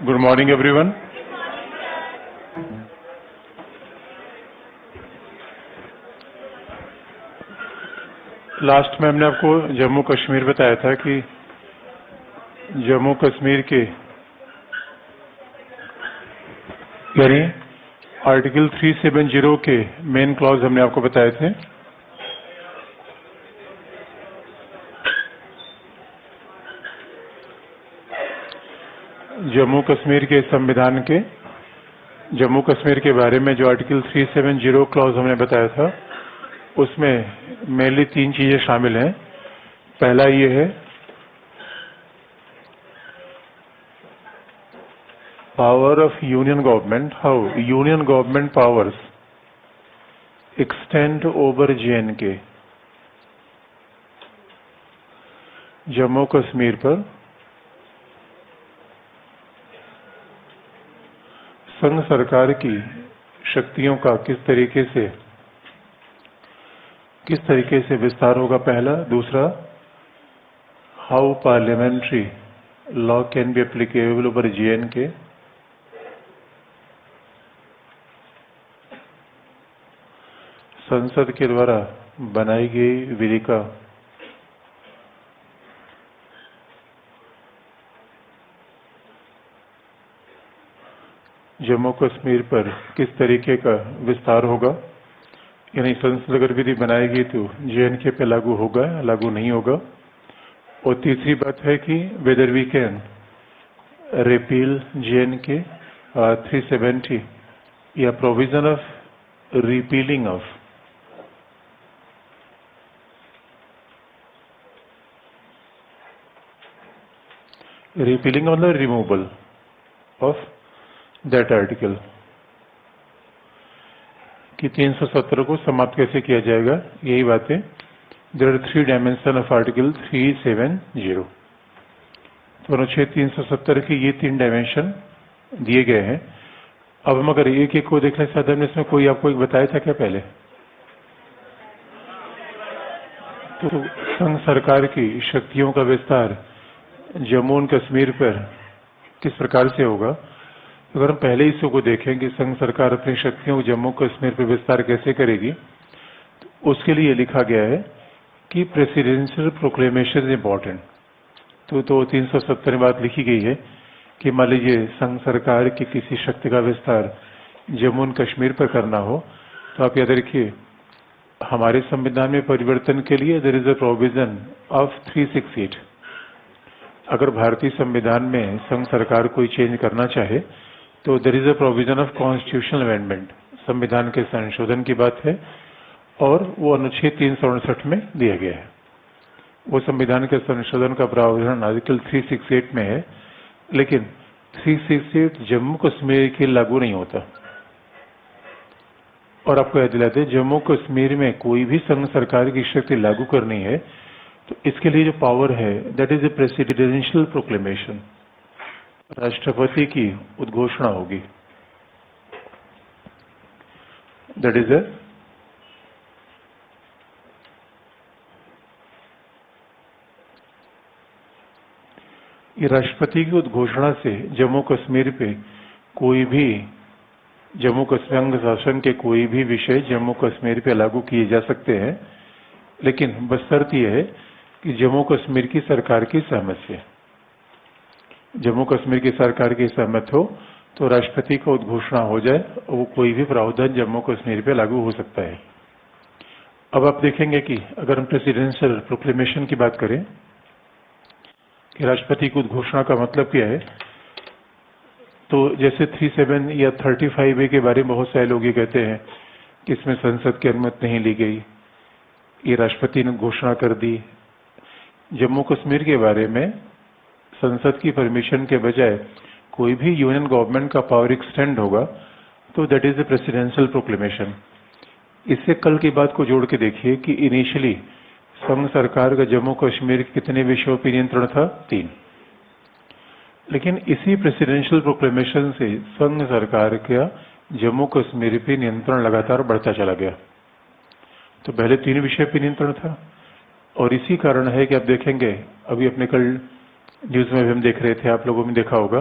Good morning everyone. Last में हमने आपको जम्मू कश्मीर बताया था कि जम्मू कश्मीर के यानी आर्टिकल 370 के मेन क्लॉज हमने आपको बताए थे। जम्मू कश्मीर के संविधान के जम्मू कश्मीर के बारे में जो आर्टिकल 370 क्लॉज हमने बताया था उसमें मेनली 3 चीजें शामिल हैं। पहला ये है power of union government, how union government powers extend over JNK। Jammu Kashmir पर संघ सरकार की शक्तियों का किस तरीके से विस्तार होगा, पहला। दूसरा, how parliamentary law can be applicable over JNK। संसद के द्वारा बनाई गई विधि का जम्मू कश्मीर पर किस तरीके का विस्तार होगा, यानी संसद अगर विधि बनाएगी तो JNK पे लागू होगा, लागू नहीं होगा। और तीसरी बात है कि whether we can repeal JNK 370 या प्रोविजन ऑफ रिपीलिंग ऑफ मतलब रिमूवल ऑफ दैट आर्टिकल कि 370 को समाप्त कैसे किया जाएगा, यही बात है। There are 3 dimension of article 370। तो अनुच्छेद 370 के ये 3 डायमेंशन दिए गए हैं। अब हम अगर एक एक को देखने से हमने इसमें कोई आपको एक बताया था क्या पहले? तो संघ सरकार की शक्तियों का विस्तार जम्मू और कश्मीर पर किस प्रकार से होगा। अगर हम पहले इसको को देखें कि संघ सरकार अपनी शक्तियों को जम्मू कश्मीर पर विस्तार कैसे करेगी, तो उसके लिए लिखा गया है कि प्रेसिडेंशियल प्रोक्लेमेशन इम्पोर्टेंट। तो 370 में बात लिखी गई है कि मान लीजिए संघ सरकार की किसी शक्ति का विस्तार जम्मू और कश्मीर पर करना हो, तो आप याद रखिए हमारे संविधान में परिवर्तन के लिए there is a provision of 368। अगर भारतीय संविधान में संघ सरकार कोई चेंज करना चाहे तो there is a provision of constitutional amendment, संविधान के संशोधन की बात है, और वो अनुच्छेद 368 में दिया गया है। वो संविधान के संशोधन का प्रावधान आर्टिकल 368 में है, लेकिन 368 जम्मू कश्मीर के लागू नहीं होता। और आपको याद दिलाते जम्मू कश्मीर में कोई भी संघ सरकार की शक्ति लागू करनी है तो इसके लिए जो पावर है that is a presidential proclamation, राष्ट्रपति की उद्घोषणा होगी। दैट इज ये राष्ट्रपति की उद्घोषणा से जम्मू कश्मीर पे कोई भी जम्मू कश्मीर शासन के कोई भी विषय जम्मू कश्मीर पे लागू किए जा सकते हैं, लेकिन बस शर्त यह है कि जम्मू कश्मीर की सरकार की सहमति से। जम्मू कश्मीर की सरकार की सहमत हो तो राष्ट्रपति को उद्घोषणा हो जाए और वो कोई भी प्रावधान जम्मू कश्मीर पे लागू हो सकता है। अब आप देखेंगे कि अगर हम प्रेसिडेंशियल प्रोक्लेमेशन की बात करें कि राष्ट्रपति की उद्घोषणा का मतलब क्या है, तो जैसे 37 या 35A के बारे में बहुत सारे लोग ये कहते हैं कि इसमें संसद की अनुमति नहीं ली गई, ये राष्ट्रपति ने घोषणा कर दी। जम्मू कश्मीर के बारे में संसद की परमिशन के बजाय कोई भी यूनियन गवर्नमेंट का पावर एक्सटेंड होगा तो that is a presidential proclamation. इससे कल की बात को जोड़ के देखिए कि इनिशियली संघ सरकार का जम्मू कश्मीर के कितने विषयों पर नियंत्रण था, 3। लेकिन इसी प्रेसिडेंशियल प्रोक्लेमेशन से संघ सरकार का जम्मू कश्मीर पे नियंत्रण लगातार बढ़ता चला गया। तो पहले 3 विषय पे नियंत्रण था, और इसी कारण है कि आप देखेंगे अभी अपने कल न्यूज में भी हम देख रहे थे, आप लोगों ने देखा होगा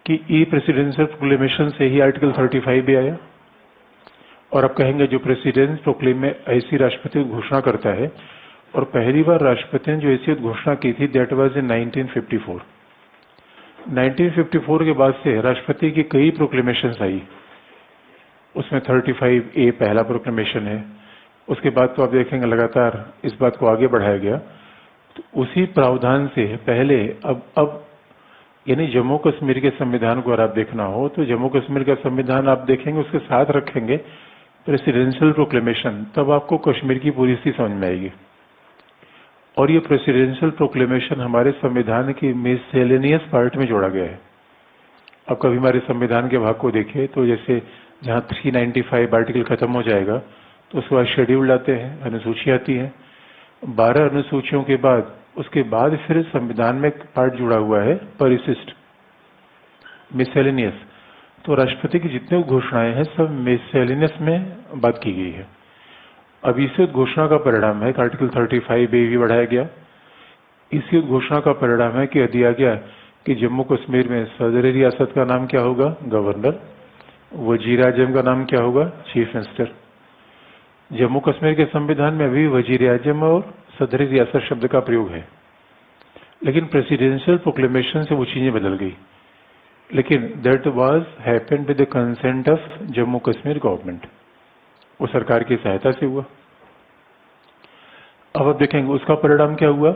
कि ई प्रेसिडेंशियल प्रोक्लेमेशन से ही आर्टिकल 35 भी आया। और आप कहेंगे जो प्रेसिडेंट प्रोक्लेम में ऐसी राष्ट्रपति घोषणा करता है, और पहली बार राष्ट्रपति ने जो ऐसी घोषणा की थी दैट वाज इन 1954। 1954 के बाद से राष्ट्रपति की कई प्रोक्लेमेशन आई, उसमें 35A पहला प्रोक्लेमेशन है। उसके बाद तो आप देखेंगे लगातार इस बात को आगे बढ़ाया गया। तो उसी प्रावधान से पहले अब यानी जम्मू कश्मीर के संविधान को अगर आप देखना हो तो जम्मू कश्मीर का संविधान आप देखेंगे, उसके साथ रखेंगे प्रेसिडेंशियल प्रोक्लेमेशन, तब आपको कश्मीर की पूरी स्थिति समझ में आएगी। और ये प्रेसिडेंशियल प्रोक्लेमेशन हमारे संविधान की मिससेलेनियस पार्ट में जोड़ा गया है। अब कभी हमारे संविधान के भाग को देखें तो जैसे जहां 395 आर्टिकल खत्म हो जाएगा तो उसके बाद शेड्यूल आते हैं, अनुसूची आती है, 12 अनुसूचियों के बाद उसके बाद फिर संविधान में एक पार्ट जुड़ा हुआ है परिशिष्ट, मिससेलेनियस। तो राष्ट्रपति की जितने घोषणाएं हैं सब मिससेलेनियस में बात की गई है। अब इसी घोषणा का परिणाम है कि आर्टिकल 35A भी बढ़ाया गया। इसी घोषणा का परिणाम है कि दिया गया कि जम्मू कश्मीर में सदर रियासत का नाम क्या होगा, गवर्नर, वजीर आजम का नाम क्या होगा, चीफ मिनिस्टर। जम्मू कश्मीर के संविधान में अभी वजीर आजम और सदर रियासत शब्द का प्रयोग है, लेकिन प्रेसिडेंशियल प्रोक्लेमेशन से वो चीजें बदल गई। लेकिन that was happened with the consent of Jammu Kashmir government, वो सरकार की सहायता से हुआ। अब आप देखेंगे उसका परिणाम क्या हुआ,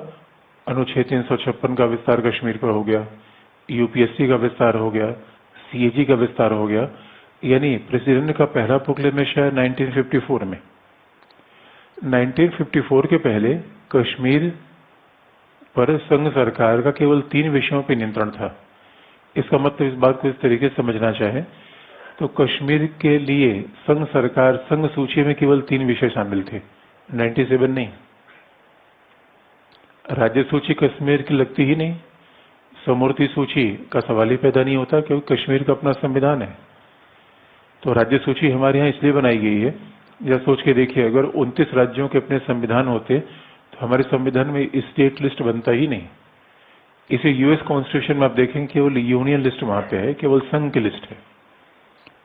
अनुच्छेद 356 का विस्तार कश्मीर पर हो गया, यूपीएससी का विस्तार हो गया, सीएजी का विस्तार हो गया। यानी प्रेसिडेंट का पहला प्रोक्लेमेशन है 1954 में। 1954 के पहले कश्मीर पर संघ सरकार का केवल 3 विषयों पर नियंत्रण था। इसका मतलब इस बात को इस तरीके से समझना चाहे तो कश्मीर के लिए संघ सरकार संघ सूची में केवल 3 विषय शामिल थे, 97 नहीं। राज्य सूची कश्मीर की लगती ही नहीं, समूर्ति सूची का सवाल ही पैदा नहीं होता क्योंकि कश्मीर का अपना संविधान है। तो राज्य सूची हमारे यहाँ इसलिए बनाई गई है, या सोच के देखिए अगर 29 राज्यों के अपने संविधान होते तो हमारे संविधान में स्टेट लिस्ट बनता ही नहीं। इसे यूएस कॉन्स्टिट्यूशन में आप देखेंगे केवल यूनियन लिस्ट वहां पे है, केवल संघ की लिस्ट है,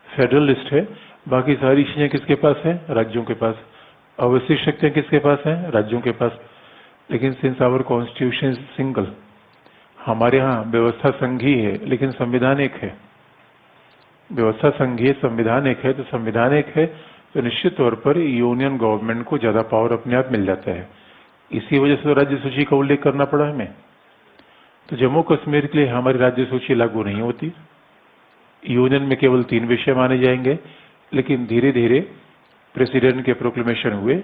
फेडरल लिस्ट है। बाकी सारी चीजें किसके पास है, राज्यों के पास। अवशिष्ट शक्तियां किसके पास है, राज्यों के पास। लेकिन सिंस आवर कॉन्स्टिट्यूशन सिंगल, हमारे यहाँ व्यवस्था संघीय है लेकिन संविधान एक है। व्यवस्था संघीय, संविधान एक है, तो संविधान एक है तो निश्चित तौर पर यूनियन गवर्नमेंट को ज्यादा पावर अपने आप मिल जाता है। इसी वजह से राज्य सूची का उल्लेख करना पड़ा हमें। तो जम्मू कश्मीर के लिए हमारी राज्य सूची लागू नहीं होती, यूनियन में केवल 3 विषय माने जाएंगे। लेकिन धीरे धीरे प्रेसिडेंट के प्रोक्लेमेशन हुए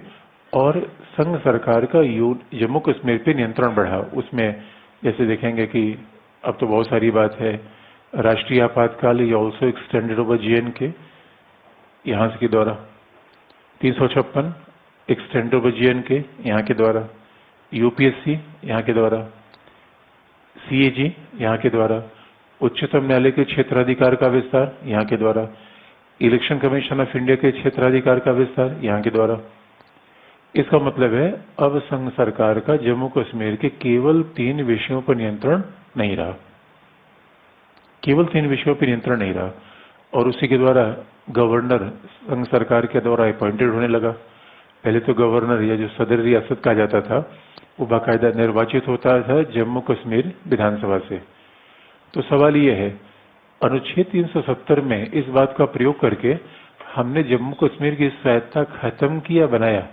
और संघ सरकार का जम्मू कश्मीर पे नियंत्रण बढ़ा। उसमें जैसे देखेंगे कि अब तो बहुत सारी बात है, राष्ट्रीय आपातकाल ये ऑल्सो एक्सटेंडेड ओवर JNK, यहाँ के द्वारा 356 एक्सटेंडेड ओवर JNK यहाँ के द्वारा, यूपीएससी यहाँ के द्वारा, सीएजी यहाँ के द्वारा, उच्चतम न्यायालय के क्षेत्राधिकार का विस्तार यहाँ के द्वारा, इलेक्शन कमीशन ऑफ इंडिया के क्षेत्राधिकार का विस्तार यहाँ के द्वारा। इसका मतलब है अब संघ सरकार का जम्मू कश्मीर के केवल 3 विषयों पर नियंत्रण नहीं रहा, केवल 3 विषयों पर नियंत्रण नहीं रहा। और उसी के द्वारा गवर्नर संघ सरकार के द्वारा अपॉइंटेड होने लगा। पहले तो गवर्नर या जो सदर रियासत कहा जाता था वो बाकायदा निर्वाचित होता था जम्मू कश्मीर विधानसभा से। तो सवाल ये है, अनुच्छेद 370 में इस बात का प्रयोग करके हमने जम्मू कश्मीर की स्वायत्तता खत्म किया, बनाया?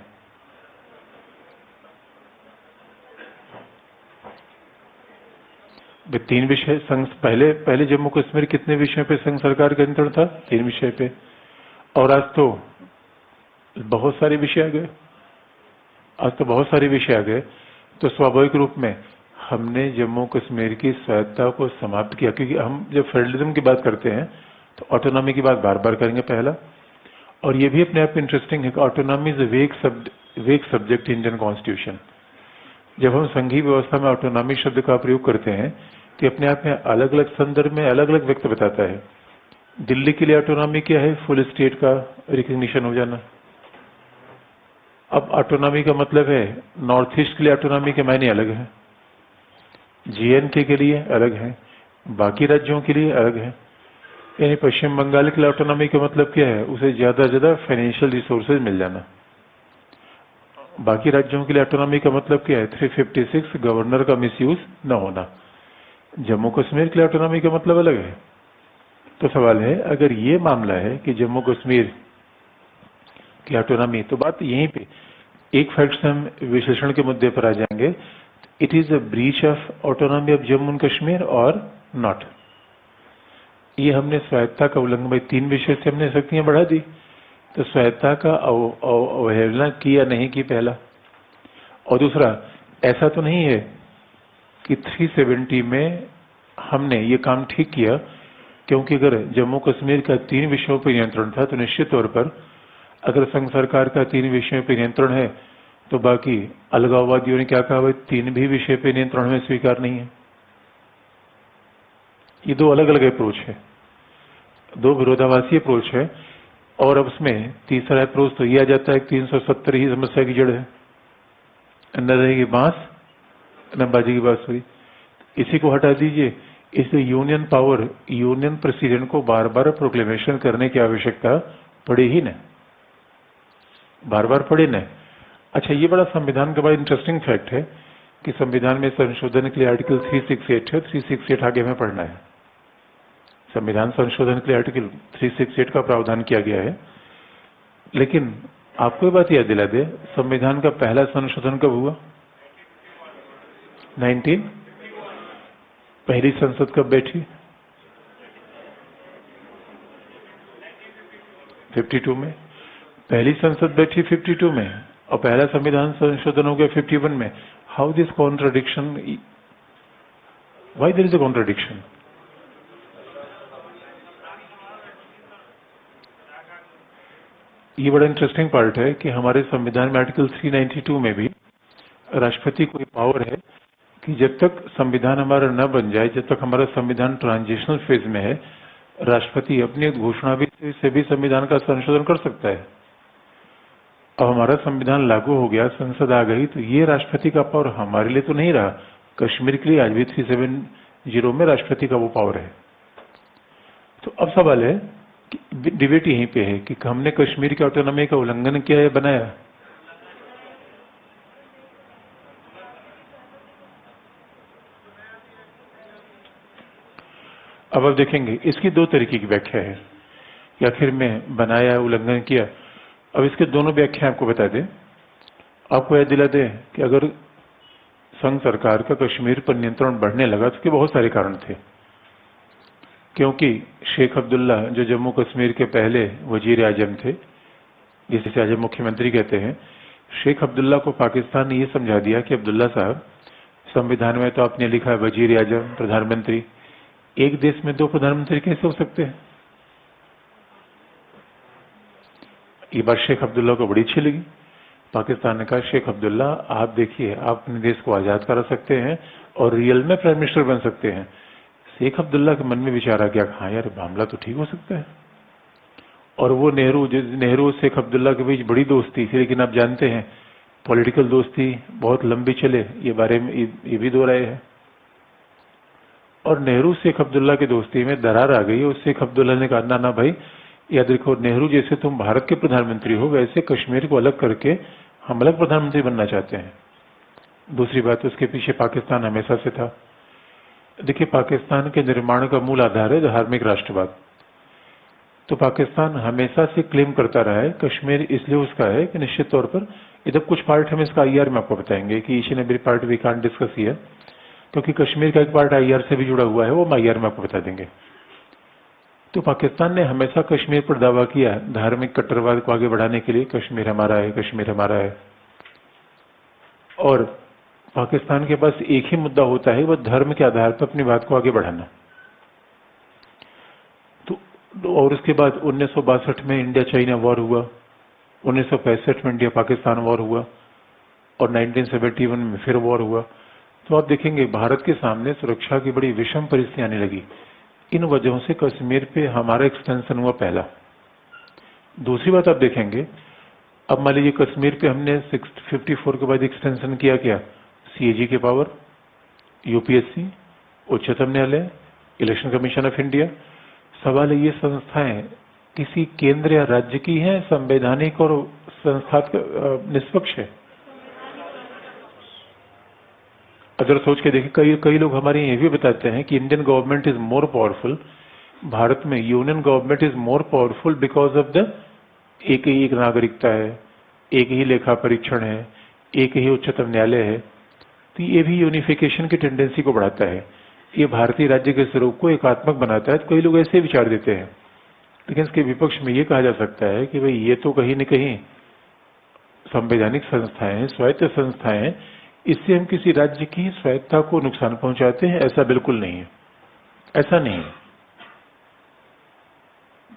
वे 3 विषय संघ, पहले जम्मू कश्मीर कितने विषयों पे संघ सरकार का नियंत्रण था, 3 विषय पे। और आज तो बहुत सारे विषय आ गए, आज तो बहुत सारे विषय आ गए। तो स्वाभाविक रूप में हमने जम्मू कश्मीर की स्वायत्तता को समाप्त किया, क्योंकि हम जब फेडरलिज्म की बात करते हैं तो ऑटोनॉमी की बात बार बार करेंगे पहला। और ये भी अपने आप इंटरेस्टिंग है कि ऑटोनॉमी इज वेग सब्जेक्ट इंडियन कॉन्स्टिट्यूशन। जब हम संघीय व्यवस्था में ऑटोनॉमी शब्द का प्रयोग करते हैं तो अपने आप में अलग अलग संदर्भ में अलग अलग व्यक्त बताता है। दिल्ली के लिए ऑटोनॉमी क्या है, फुल स्टेट का रिकग्निशन हो जाना। अब ऑटोनॉमी का मतलब है नॉर्थ ईस्ट के लिए ऑटोनॉमी के मायने अलग है, JNK के लिए अलग है, बाकी राज्यों के लिए अलग है। यानी पश्चिम बंगाल के लिए ऑटोनॉमी का मतलब क्या है? उसे ज्यादा से ज्यादा फाइनेंशियल रिसोर्सेज मिल जाना। बाकी राज्यों के लिए ऑटोनॉमी का मतलब क्या है? 356 गवर्नर का मिसयूज न होना। जम्मू कश्मीर के लिए ऑटोनॉमी का मतलब अलग है। तो सवाल है, अगर ये मामला है कि जम्मू कश्मीर की ऑटोनॉमी, तो बात यहीं पे एक फैक्ट से हम विश्लेषण के मुद्दे पर आ जाएंगे। It is a breach of autonomy of Jammu and Kashmir और नॉट। ये हमने स्वायत्ता का उल्लंघन, भाई 3 विषय से हमने शक्तियां बढ़ा दी, तो स्वायत्ता का अवहेलना की या नहीं की, पहला। और दूसरा, ऐसा तो नहीं है कि 370 में हमने ये काम ठीक किया, क्योंकि अगर जम्मू कश्मीर का 3 विषयों पर नियंत्रण था तो निश्चित तौर पर अगर संघ सरकार का 3 विषयों पर नियंत्रण है तो बाकी अलगाववादियों ने क्या कहा? भाई 3 भी विषय पर नियंत्रण हमें स्वीकार नहीं है। ये 2 अलग अलग अप्रोच है, 2 विरोधाभासी अप्रोच है। और अब उसमें तीसरा अप्रोच तो यह आ जाता है कि 370 ही समस्या की जड़ है। न रहेगी बांस न बाजेगी बांसुरी। इसी को हटा दीजिए। इसलिए यूनियन पावर, यूनियन प्रेसिडेंट को बार बार प्रोक्लेमेशन करने की आवश्यकता पड़ी ही न, बार बार पड़ी न। अच्छा, ये बड़ा संविधान का बड़ा इंटरेस्टिंग फैक्ट है कि संविधान में संशोधन के लिए आर्टिकल 368 है। 368 आगे हमें पढ़ना है। संविधान संशोधन के लिए आर्टिकल 368 का प्रावधान किया गया है। लेकिन आपको ये बात याद दिला दे, संविधान का पहला संशोधन कब हुआ? 19। पहली संसद कब बैठी? 52 में। पहली संसद बैठी 52 में और पहला संविधान संशोधन हो गया 51 में। How this contradiction? Why there is a contradiction? ये बड़ा इंटरेस्टिंग पार्ट है कि हमारे संविधान में आर्टिकल 392 में भी राष्ट्रपति को पावर है कि जब तक संविधान हमारा न बन जाए, जब तक हमारा संविधान ट्रांजिशनल फेज में है, राष्ट्रपति अपनी घोषणा भी से भी संविधान का संशोधन कर सकता है। अब हमारा संविधान लागू हो गया, संसद आ गई, तो ये राष्ट्रपति का पावर हमारे लिए तो नहीं रहा। कश्मीर के लिए आज भी 370 में राष्ट्रपति का वो पावर है। तो अब सवाल है कि डिबेट यहीं पे है कि हमने कश्मीर की ऑटोनॉमी का उल्लंघन किया या बनाया? अब आप देखेंगे इसकी 2 तरीके की व्याख्या है कि आखिर में बनाया, उल्लंघन किया। अब इसके दोनों व्याख्या आपको बता दें। आपको याद दिला दें कि अगर संघ सरकार का कश्मीर पर नियंत्रण बढ़ने लगा तो उसके बहुत सारे कारण थे। क्योंकि शेख अब्दुल्ला, जो जम्मू कश्मीर के पहले वजीर आजम थे, जिसे आज मुख्यमंत्री कहते हैं, शेख अब्दुल्ला को पाकिस्तान ने यह समझा दिया कि अब्दुल्ला साहब, संविधान में तो आपने लिखा है वजीर आजम, प्रधानमंत्री, एक देश में 2 प्रधानमंत्री कैसे हो सकते हैं? ये बात शेख अब्दुल्ला को बड़ी अच्छी लगी। पाकिस्तान ने कहा, शेख अब्दुल्ला आप देखिए, आप अपने देश को आजाद करा सकते हैं और रियल में प्राइम मिनिस्टर बन सकते हैं। शेख अब्दुल्ला के मन में विचार आ गया, हाँ यार, मामला तो ठीक हो सकता है। और वो नेहरू शेख अब्दुल्ला के बीच बड़ी दोस्ती थी, लेकिन आप जानते हैं पॉलिटिकल दोस्ती बहुत लंबी चले, ये बारे में ये भी 2 राय है। और नेहरू शेख अब्दुल्ला की दोस्ती में दरार आ गई और शेख अब्दुल्ला ने कहा, ना ना भाई, याद रखो, नेहरू जैसे तुम भारत के प्रधानमंत्री हो, वैसे कश्मीर को अलग करके हम अलग प्रधानमंत्री बनना चाहते हैं। दूसरी बात, उसके पीछे पाकिस्तान हमेशा से था। देखिए, पाकिस्तान के निर्माण का मूल आधार है धार्मिक राष्ट्रवाद। तो पाकिस्तान हमेशा से क्लेम करता रहा है कश्मीर इसलिए उसका है कि निश्चित तौर पर, इधर कुछ पार्ट हम इसका आईआर में आपको बताएंगे कि each and every part we can't discuss here, क्योंकि कश्मीर का एक पार्ट आईआर से भी जुड़ा हुआ है, वो हम आईआर में आपको बता देंगे। तो पाकिस्तान ने हमेशा कश्मीर पर दावा किया धार्मिक कट्टरवाद को आगे बढ़ाने के लिए, कश्मीर हमारा है, कश्मीर हमारा है। और पाकिस्तान के पास एक ही मुद्दा होता है, वह धर्म के आधार पर अपनी बात को आगे बढ़ाना। तो और उसके बाद 1962 में इंडिया चाइना वॉर हुआ, 1965 में इंडिया पाकिस्तान वॉर हुआ और 1971 में फिर वॉर हुआ। तो आप देखेंगे भारत के सामने सुरक्षा की बड़ी विषम परिस्थिति आने लगी। इन वजहों से कश्मीर पे हमारा एक्सटेंशन हुआ पहला। दूसरी बात आप देखेंगे, अब मान लीजिए कश्मीर पे हमने 54 के बाद एक्सटेंशन किया क्या? सीएजी के पावर, यूपीएससी, उच्चतम न्यायालय, इलेक्शन कमीशन ऑफ इंडिया। सवाल है, ये संस्थाएं किसी केंद्र या राज्य की हैं, संवैधानिक और संस्था निष्पक्ष है? अगर सोच के देखें, कई लोग हमारे ये भी बताते हैं कि Indian government is more powerful, Bharat में union government is more powerful because of the एक ही एक नागरिकता है, एक ही लेखा परीक्षण है, एक ही उच्चतम न्यायालय है। तो ये भी यूनिफिकेशन की टेंडेंसी को बढ़ाता है, ये भारतीय राज्य के स्वरूप को एकात्मक बनाता है। तो कई लोग ऐसे विचार देते हैं, लेकिन इसके विपक्ष में ये कहा जा सकता है कि भाई ये तो कहीं न कहीं संवैधानिक संस्थाएं, स्वायत्त संस्थाएं, इससे हम किसी राज्य की स्वायत्तता को नुकसान पहुंचाते हैं? ऐसा बिल्कुल नहीं है, ऐसा नहीं है।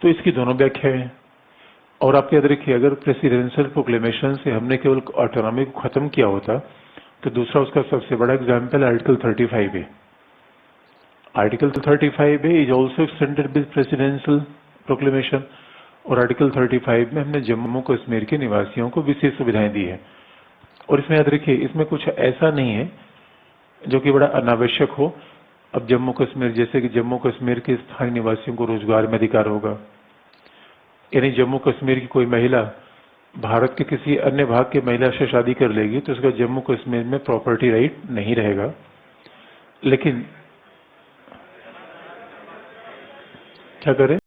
तो इसकी दोनों व्याख्या है। और आप याद रखिए, अगर प्रेसिडेंशियल प्रोक्लेमेशन से हमने केवल ऑटोनॉमी को खत्म किया होता, तो दूसरा उसका सबसे बड़ा एग्जाम्पल आर्टिकल 35 है। Article 35 is also extended with presidential proclamation, और आर्टिकल 35 में हमने जम्मू कश्मीर के निवासियों को विशेष सुविधाएं दी है। और इसमें याद रखिए, इसमें कुछ ऐसा नहीं है जो कि बड़ा अनावश्यक हो। अब जम्मू कश्मीर, जैसे कि जम्मू कश्मीर के स्थानीय निवासियों को रोजगार में अधिकार होगा, यानी जम्मू कश्मीर की कोई महिला भारत के किसी अन्य भाग के महिला से शादी कर लेगी तो उसका जम्मू कश्मीर में प्रॉपर्टी राइट नहीं रहेगा। लेकिन क्या करें?